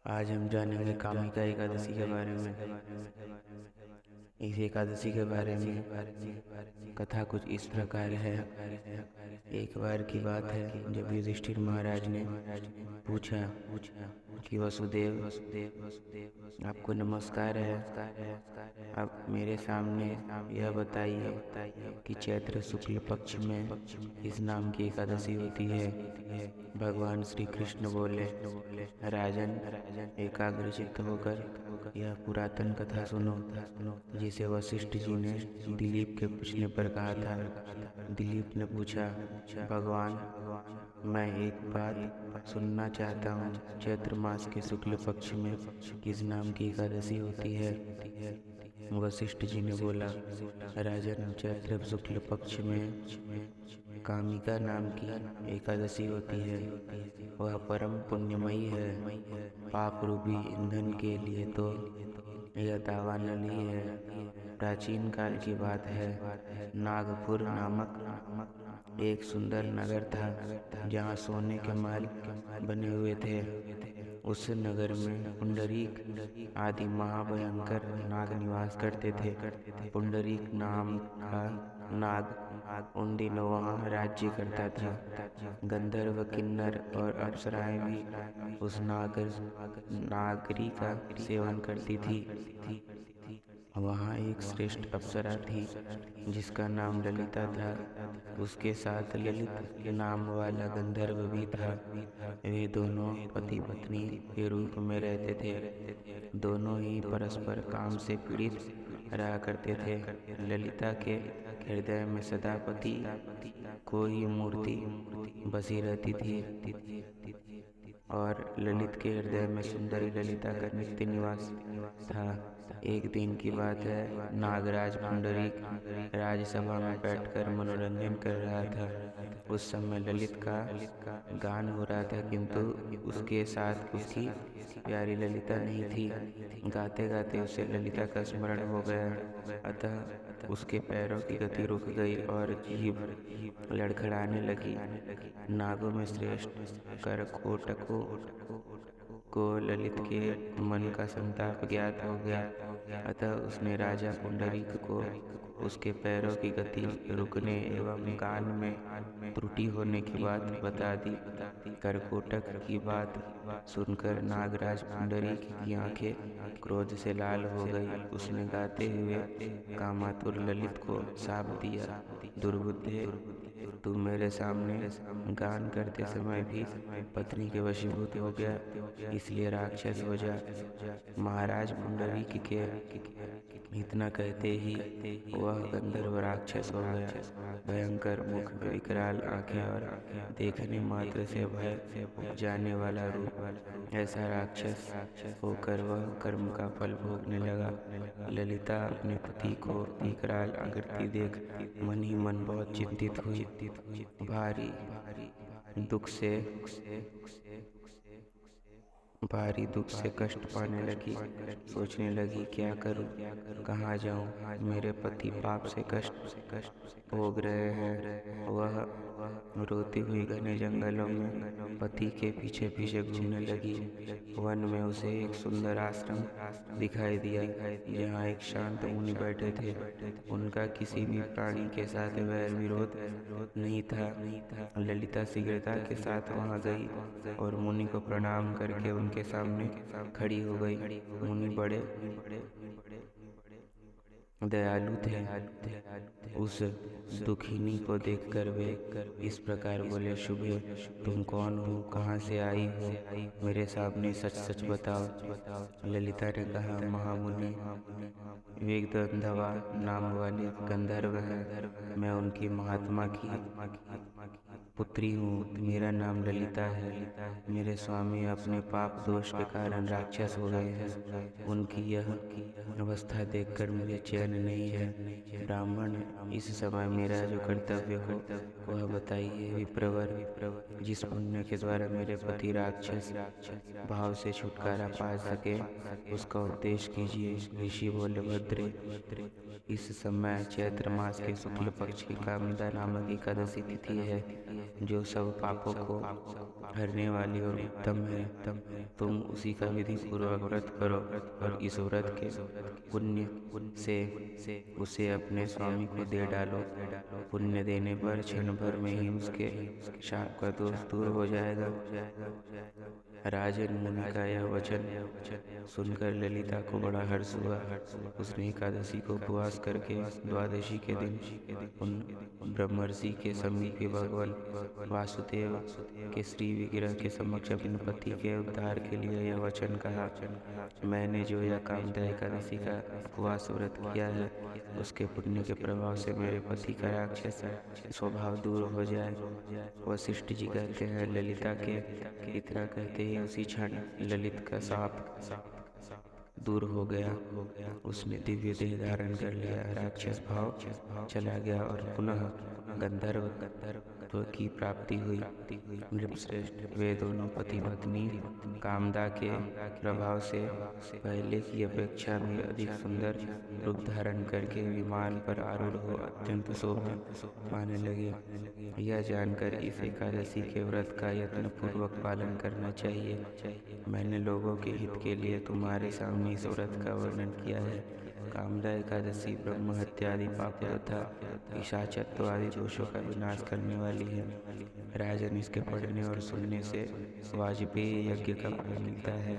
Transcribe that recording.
आज हम जानेंगे कामिका एकादशी के बारे में। इस एकादशी के बारे में कथा कुछ इस प्रकार है। एक बार की बात है जब युधिष्ठिर महाराज ने पूछा कि वसुदेव आपको नमस्कार है, अब मेरे सामने यह बताइए कि चैत्र शुक्ल पक्ष में इस नाम की एकादशी होती है। भगवान श्री कृष्ण बोले, राजन एकाग्रचित्त होकर यह पुरातन कथा सुनो, जिसे वशिष्ठ जी ने दिलीप के पूछने पर कहा था। दिलीप ने पूछा, भगवान मैं एक बात सुनना चाहता हूँ, चैत्र मास के शुक्ल पक्ष में किस नाम की एकादशी होती है। वशिष्ठ जी ने बोला, राजन चैत्र शुक्ल पक्ष में कामिका नाम की एकादशी होती है। वह परम पुण्यमयी है। पाप रूपी ईंधन के लिए तो यह दावा नली है। प्राचीन काल की बात है, नागपुर नामक एक सुंदर नगर था जहाँ सोने के महल बने हुए थे। उस नगर में पुंडरीक आदि महाभयंकर नाग निवास करते थे। पुंडरीक नाम का नाग उन दिनों वहाँ राज्य करता था। गंधर्व, किन्नर और अप्सराएं भी उस नागरी का सेवन करती थी। वहाँ एक श्रेष्ठ अप्सरा थी जिसका नाम ललिता था। उसके साथ ललित नाम वाला गंधर्व भी था। वे दोनों पति पत्नी के रूप में रहते थे। दोनों ही परस्पर काम से पीड़ित रहा करते थे। ललिता के हृदय में सदा पति को ही मूर्ति बसी रहती थी और ललित के हृदय में सुंदरी ललिता का नित्य निवास था। एक दिन की बात है, नागराज पुंडरीक राजसभा में बैठकर मनोरंजन कर रहा था। उस समय ललित का गान हो रहा था, किंतु उसके साथ उसकी प्यारी ललिता नहीं थी। गाते गाते उसे ललिता का स्मरण हो गया, अतः उसके पैरों की गति रुक गई और जीभ लड़खड़ाने लगी। नागों में श्रेष्ठ करकोटकों को ललित के मन का संताप ज्ञात हो गया, अतः उसने राजा पुंडरीक को उसके पैरों की गति रुकने एवं गान में त्रुटि होने की बात बता दी। करकोटक की बात सुनकर नागराज पुंडरीक की आंखें क्रोध से लाल हो गई। उसने गाते हुए कामातुर ललित को शाप दिया, दुर्बुद्धे तू मेरे सामने गान करते समय भी पत्नी के वशीभूत हो गया, इसलिए राक्षस हो जा। महाराज पुंडरीक के इतना कहते ही वह गंधर्व राक्षस हो गया। भयंकर मुख, विकराल आंखें और देखने मात्र से भय जाने वाला रूप, ऐसा राक्षस होकर वह कर्म का फल भोगने लगा। ललिता अपने पति को विकराल आकृति देख मन ही मन बहुत चिंतित हुई। भारी दुख से कष्ट पाने लगी। सोचने लगी, क्या करूं, कहाँ जाऊं, मेरे पति पाप से कष्ट भोग रहे हैं। वह रोती हुई घने जंगलों में पति के पीछे पीछे घूमने लगी। वन में उसे एक सुंदर आश्रम दिखाई दिया जहाँ एक शांत मुनि बैठे थे। उनका किसी भी प्राणी के साथ वैर विरोध नहीं था। ललिता शीघ्रता के साथ वहां गई और मुनि को प्रणाम करके उनके सामने खड़ी हो गई। मुनि बड़े दयालु थे। उस दुखिनी को देखकर वे इस प्रकार बोले, शुभे तुम कौन हो, कहाँ से आई हो, मेरे सामने सच सच बताओ। ललिता ने कहा, महामुनि वेगदंधवा नाम वाले गंधर्व हैं, मैं उनकी महात्मा की पुत्री हूँ। मेरा नाम ललिता है। मेरे स्वामी अपने पाप दोष के कारण राक्षस हो गए हैं। उनकी यह अवस्था देखकर मुझे चैन नहीं है। ब्राह्मण, इस समय मेरा जो कर्तव्य हो वह बताइए। विप्रवर, जिस पुण्य के द्वारा मेरे पति राक्षस भाव से छुटकारा पा सके उसका उपदेश कीजिए। ऋषि बोले, भद्रे इस समय चैत्र मास के शुक्ल पक्ष की कामिका नामक एकादशी तिथि है। जो सब पापों को हरने वाली और उत्तम है। तुम उसी का विधि पूर्वक व्रत करो और इस व्रत के पुण्य से उसे अपने स्वामी को दे डालो। पुण्य देने पर क्षण भर में ही उसके शाप का दोष दूर हो जाएगा। राजन, मुनि का यह वचन सुनकर ललिता को बड़ा हर्ष हुआ। उसने एकादशी को उपवास करके द्वादशी के दिन उन ब्रह्मर्षि के समीपी भगवान वासुदेव के श्री विग्रह के समक्ष अपने पति के उद्धार के लिए यह वचन कहा। मैंने जो यह कामदा एकादशी का उपवास व्रत किया है, उसके पुण्य के प्रभाव से मेरे पति का राक्षस स्वभाव दूर हो जाए। वशिष्ठ जी कहते हैं, ललिता के इतना कहते ही उसी क्षण ललित का शाप दूर हो गया। उसने दिव्य देह धारण कर लिया, राक्षस भाव चला गया और पुनः गंधर्व की प्राप्ति हुई। नृपश्रेष्ठ, वे दोनों पति पत्नी कामदा के प्रभाव से पहले की अपेक्षा में अधिक सुंदर रूप धारण करके विमान पर आरूढ़ हो अत्यंत शोभा पाने लगे। यह जानकर इस एकादशी के व्रत का यत्न पूर्वक पालन करना चाहिए। मैंने लोगों के हित के लिए तुम्हारे सामने इस व्रत का वर्णन किया है। कामदा एकादशी ब्रह्म हत्या आदि पापों तथा पिशाचत्व आदि दोषों का विनाश करने वाली है। राजन, इसके पढ़ने और सुनने से वाजपेयी यज्ञ का फल मिलता है।